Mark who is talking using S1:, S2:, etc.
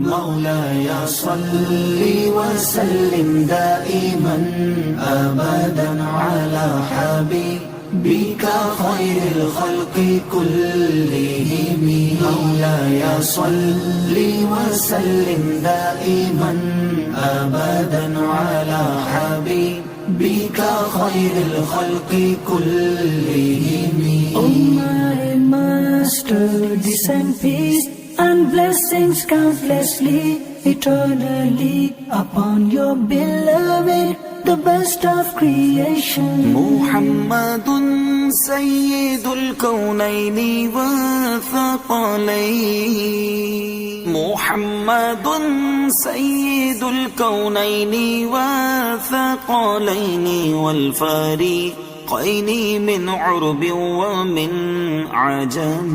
S1: مولاي صل وسلم دائما أبدا على حبيبك خير الخلق كلهم. مولاي صل وسلم دائما أبدا على حبيبك خير الخلق كلهم.
S2: Oh my Master, descend peace and blessings countlessly, eternally upon your beloved, the best of creation.
S1: محمد سيد الكونين والثقلين. محمد سيد الكونين والثقلين والفريقين من عرب ومن عجم.